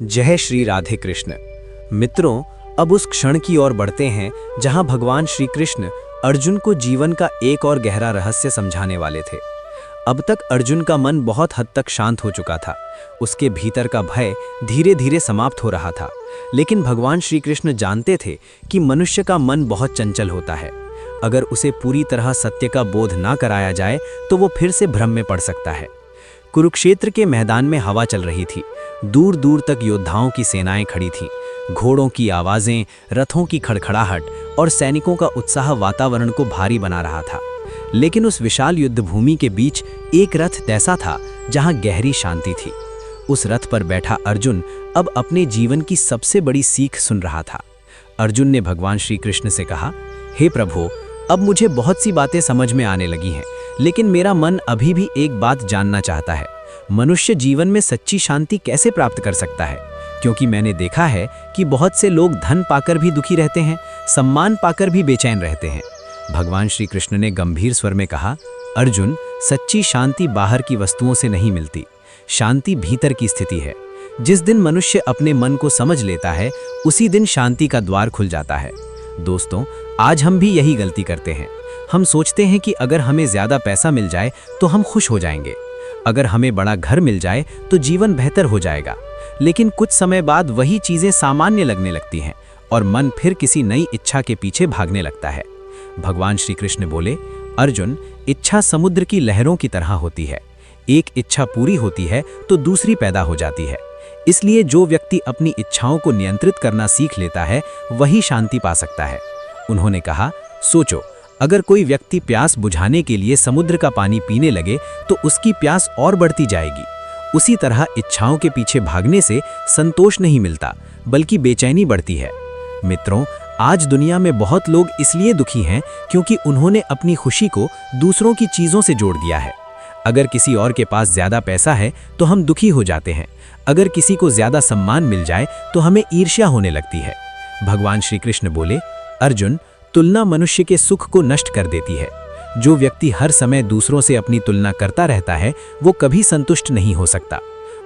जय श्री राधे कृष्ण। मित्रों, अब उस क्षण की ओर बढ़ते हैं जहां भगवान श्री कृष्ण अर्जुन को जीवन का एक और गहरा रहस्य समझाने वाले थे। अब तक अर्जुन का मन बहुत हद तक शांत हो चुका था। उसके भीतर का भय धीरे धीरे समाप्त हो रहा था। लेकिन भगवान श्री कृष्ण जानते थे कि मनुष्य का मन बहुत चंचल होता है। अगर उसे पूरी तरह सत्य का बोध ना कराया जाए तो वो फिर से भ्रम में पड़ सकता है। कुरुक्षेत्र के मैदान में हवा चल रही थी। दूर दूर तक योद्धाओं की सेनाएं खड़ी थीं। घोड़ों की आवाजें, रथों की खड़खड़ाहट और सैनिकों का उत्साह वातावरण को भारी बना रहा था। लेकिन उस विशाल युद्ध भूमि के बीच एक रथ ऐसा था जहां गहरी शांति थी। उस रथ पर बैठा अर्जुन अब अपने जीवन की सबसे बड़ी सीख सुन रहा था। अर्जुन ने भगवान श्री कृष्ण से कहा, हे प्रभु, अब मुझे बहुत सी बातें समझ में आने लगी हैं, लेकिन मेरा मन अभी भी एक बात जानना चाहता है। मनुष्य जीवन में सच्ची शांति कैसे प्राप्त कर सकता है? क्योंकि मैंने देखा है कि बहुत से लोग धन पाकर भी दुखी रहते हैं, सम्मान पाकर भी बेचैन रहते हैं। भगवान श्री कृष्ण ने गंभीर स्वर में कहा, अर्जुन, सच्ची शांति बाहर की वस्तुओं से नहीं मिलती। शांति भीतर की स्थिति है। जिस दिन मनुष्य अपने मन को समझ लेता है, उसी दिन शांति का द्वार खुल जाता है। दोस्तों, आज हम भी यही गलती करते हैं। हम सोचते हैं कि अगर हमें ज्यादा पैसा मिल जाए तो हम खुश हो जाएंगे, अगर हमें बड़ा घर मिल जाए तो जीवन बेहतर हो जाएगा। लेकिन कुछ समय बाद वही चीजें सामान्य लगने लगती हैं और मन फिर किसी नई इच्छा के पीछे भागने लगता है। भगवान श्री कृष्ण बोले, अर्जुन, इच्छा समुद्र की लहरों की तरह होती है। एक इच्छा पूरी होती है तो दूसरी पैदा हो जाती है। इसलिए जो व्यक्ति अपनी इच्छाओं को नियंत्रित करना सीख लेता है, वही शांति पा सकता है। उन्होंने कहा, सोचो, अगर कोई व्यक्ति प्यास बुझाने के लिए समुद्र का पानी पीने लगे तो उसकी प्यास और बढ़ती जाएगी। उसी तरह इच्छाओं के पीछे भागने से संतोष नहीं मिलता, बल्कि बेचैनी बढ़ती है। मित्रों, आज दुनिया में बहुत लोग इसलिए दुखी हैं क्योंकि उन्होंने अपनी खुशी को दूसरों की चीजों से जोड़ दिया है। अगर किसी और के पास ज्यादा पैसा है तो हम दुखी हो जाते हैं। अगर किसी को ज्यादा सम्मान मिल जाए तो हमें ईर्ष्या होने लगती है। भगवान श्री कृष्ण बोले, अर्जुन, तुलना मनुष्य के सुख को नष्ट कर देती है। जो व्यक्ति हर समय दूसरों से अपनी तुलना करता रहता है, वो कभी संतुष्ट नहीं हो सकता।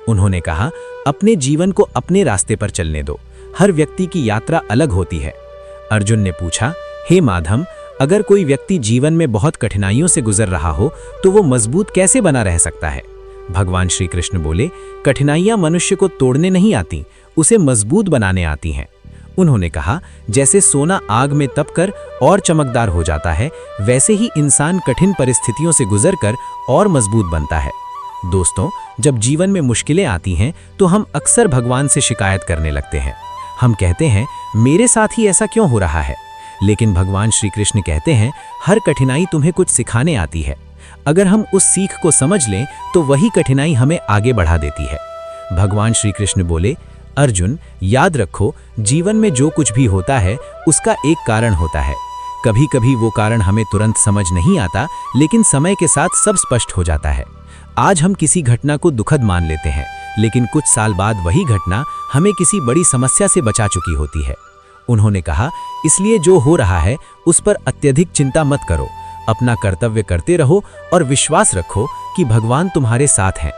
उन्होंने कहा, अपने जीवन को अपने रास्ते पर चलने दो। हर व्यक्ति की यात्रा अलग होती है। अर्जुन ने पूछा, हे माधव, अगर कोई व्यक्ति जीवन में बहुत कठिनाइयों से गुजर रहा हो तो वो मजबूत कैसे बना रह सकता है? भगवान श्री कृष्ण बोले, कठिनाइयां मनुष्य को तोड़ने नहीं आती, उसे मजबूत बनाने आती हैं। उन्होंने कहा, जैसे सोना आग में तपकर और चमकदार हो जाता है, वैसे ही इंसान कठिन परिस्थितियों से गुजरकर और मजबूत बनता है। दोस्तों, जब जीवन में मुश्किलें आती हैं तो हम अक्सर भगवान से शिकायत करने लगते हैं। हम कहते हैं, मेरे साथ ही ऐसा क्यों हो रहा है? लेकिन भगवान श्री कृष्ण कहते हैं, हर कठिनाई तुम्हें कुछ सिखाने आती है। अगर हम उस सीख को समझ लें तो वही कठिनाई हमें आगे बढ़ा देती है। भगवान श्री कृष्ण बोले, अर्जुन, याद रखो, जीवन में जो कुछ भी होता है उसका एक कारण होता है। कभी कभी वो कारण हमें तुरंत समझ नहीं आता, लेकिन समय के साथ सब स्पष्ट हो जाता है। आज हम किसी घटना को दुखद मान लेते हैं, लेकिन कुछ साल बाद वही घटना हमें किसी बड़ी समस्या से बचा चुकी होती है। उन्होंने कहा, इसलिए जो हो रहा है उस पर अत्यधिक चिंता मत करो। अपना कर्तव्य करते रहो और विश्वास रखो कि भगवान तुम्हारे साथ हैं।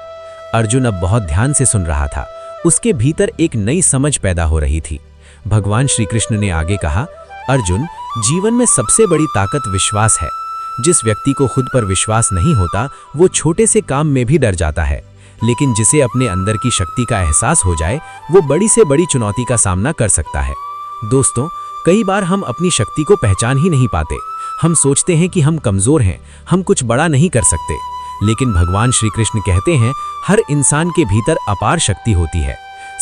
अर्जुन अब बहुत ध्यान से सुन रहा था। उसके भीतर एक नई समझ पैदा हो रही थी। भगवान श्री कृष्ण ने आगे कहा, अर्जुन, जीवन में सबसे बड़ी ताकत विश्वास है। जिस व्यक्ति को खुद पर विश्वास नहीं होता, वो छोटे से काम में भी डर जाता है। लेकिन जिसे अपने अंदर की शक्ति का एहसास हो जाए, वो बड़ी से बड़ी चुनौती का सामना कर सकता है। दोस्तों, कई बार हम अपनी शक्ति को पहचान ही नहीं पाते। हम सोचते हैं कि हम कमजोर हैं, हम कुछ बड़ा नहीं कर सकते। लेकिन भगवान श्री कृष्ण कहते हैं, हर इंसान के भीतर अपार शक्ति होती है।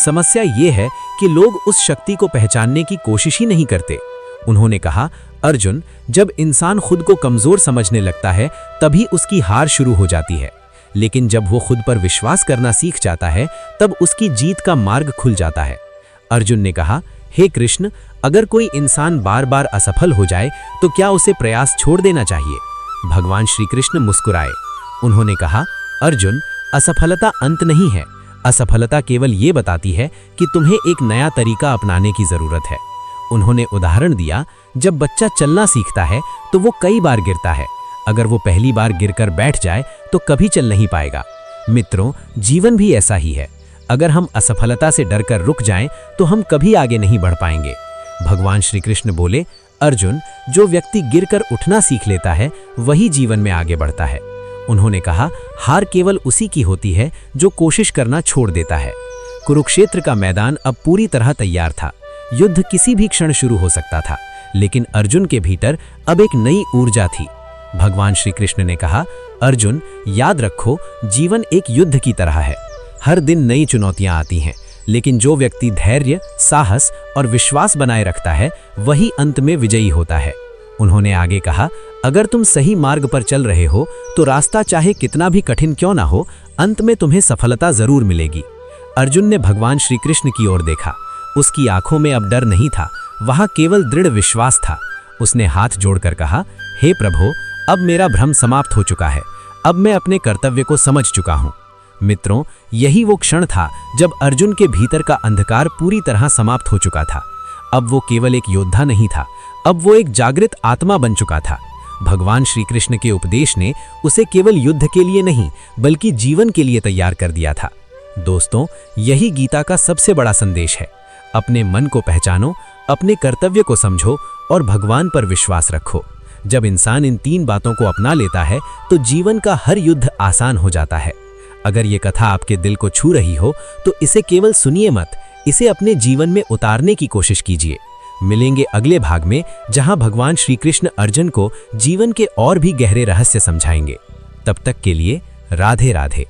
समस्या ये है कि लोग उस शक्ति को पहचानने की कोशिश ही नहीं करते। उन्होंने कहा, अर्जुन, जब इंसान खुद को कमजोर समझने लगता है तभी उसकी हार शुरू हो जाती है। लेकिन जब वो खुद पर विश्वास करना सीख जाता है, तब उसकी जीत का मार्ग खुल जाता है। अर्जुन ने कहा, हे कृष्ण, अगर कोई इंसान बार बार असफल हो जाए तो क्या उसे प्रयास छोड़ देना चाहिए? भगवान श्री कृष्ण मुस्कुराए। उन्होंने कहा, अर्जुन, असफलता अंत नहीं है। असफलता केवल ये बताती है कि तुम्हें एक नया तरीका अपनाने की जरूरत है। उन्होंने उदाहरण दिया, जब बच्चा चलना सीखता है तो वो कई बार गिरता है। अगर वो पहली बार गिरकर बैठ जाए तो कभी चल नहीं पाएगा। मित्रों, जीवन भी ऐसा ही है। अगर हम असफलता से डरकर रुक जाएं तो हम कभी आगे नहीं बढ़ पाएंगे। भगवान श्री कृष्ण बोले, अर्जुन, जो व्यक्ति गिरकर उठना सीख लेता है वही जीवन में आगे बढ़ता है। उन्होंने कहा, हार केवल उसी की होती है जो कोशिश करना छोड़ देता है। कुरुक्षेत्र का मैदान अब पूरी तरह तैयार था। युद्ध किसी भी क्षण शुरू हो सकता था, लेकिन अर्जुन के भीतर अब एक नई ऊर्जा थी। भगवान श्री कृष्ण ने कहा, अर्जुन, याद रखो, जीवन एक युद्ध की तरह है। हर दिन नई चुनौतियां आती हैं, लेकिन जो व्यक्ति धैर्य, साहस और विश्वास बनाए रखता है वही अंत में विजयी होता है। उन्होंने आगे कहा, अगर तुम सही मार्ग पर चल रहे हो तो रास्ता चाहे कितना भी कठिन क्यों ना हो, अंत में तुम्हें सफलता जरूर मिलेगी। अर्जुन ने भगवान श्री कृष्ण की ओर देखा। उसकी आंखों में अब डर नहीं था, वहां केवल दृढ़ विश्वास था। उसने हाथ जोड़कर कहा, हे प्रभु, अब मेरा भ्रम समाप्त हो चुका है। अब मैं अपने कर्तव्य को समझ चुका हूं। मित्रों, यही वो क्षण था जब अर्जुन के भीतर का अंधकार पूरी तरह समाप्त हो चुका था। अब वो केवल एक योद्धा नहीं था, अब वो एक जागृत आत्मा बन चुका था। भगवान श्री कृष्ण के उपदेश ने उसे केवल युद्ध के लिए नहीं बल्कि जीवन के लिए तैयार कर दिया था। दोस्तों, यही गीता का सबसे बड़ा संदेश है। अपने मन को पहचानो, अपने कर्तव्य को समझो और भगवान पर विश्वास रखो। जब इंसान इन 3 बातों को अपना लेता है तो जीवन का हर युद्ध आसान हो जाता है। अगर ये कथा आपके दिल को छू रही हो तो इसे केवल सुनिए मत, इसे अपने जीवन में उतारने की कोशिश कीजिए। मिलेंगे अगले भाग में, जहां भगवान श्री कृष्ण अर्जुन को जीवन के और भी गहरे रहस्य समझाएंगे। तब तक के लिए राधे राधे।